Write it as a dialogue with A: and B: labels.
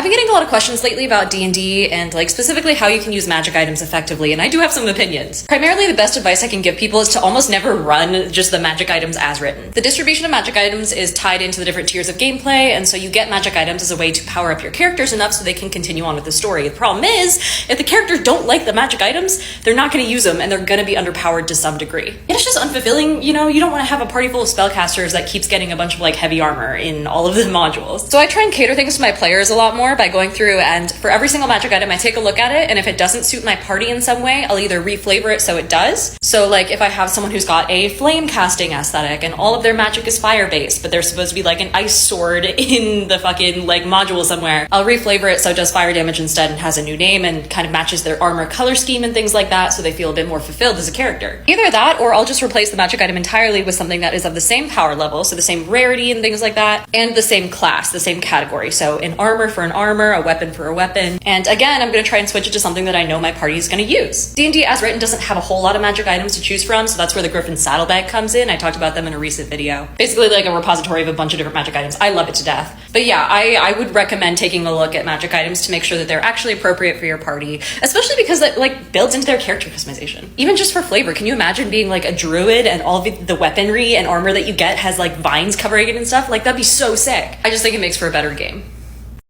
A: been getting a lot of questions lately about D&D and like specifically how you can use magic items effectively, and I do have some opinions. Primarily, the best advice I can give people is to almost never run just the magic items as written. The distribution of magic items is tied into the different tiers of gameplay, and so you get magic items as a way to power up your characters enough so they can continue on with the story. The problem is, if the characters don't like the magic items, they're not going to use them and they're going to be underpowered to some degree. And it's just unfulfilling, you know, you don't want to have a party full of spellcasters that keeps getting a bunch of like heavy armor in all of the modules. So I try and cater things to my players a lot more by going through and for every single magic item I take a look at it, and if it doesn't suit my party in some way, I'll either reflavor it so it does. So like if I have someone who's got a flame casting aesthetic and all of their magic is fire based, but they're supposed to be like an ice sword in the fucking like module somewhere, I'll reflavor it so it does fire damage instead and has a new name and kind of matches their armor color scheme and things like that, so they feel a bit more fulfilled as a character. Either that, or I'll just replace the magic item entirely with something that is of the same power level, so the same rarity and things like that, and the same class, the same category. So an armor for an armor, a weapon for a weapon. And again, I'm going to try and switch it to something that I know my party is going to use. D&D as written doesn't have a whole lot of magic items to choose from, so that's where the Griffin saddlebag comes in. I talked about them in a recent video. Basically like a repository of a bunch of different magic items. I love it to death. But yeah, I would recommend taking a look at magic items to make sure that they're actually appropriate for your party, especially because that like builds into their character customization. Even just for flavor, can you imagine being like a druid and all of the weaponry and armor that you get has like vines covering it and stuff? Like that'd be so sick. I just think it makes for a better game.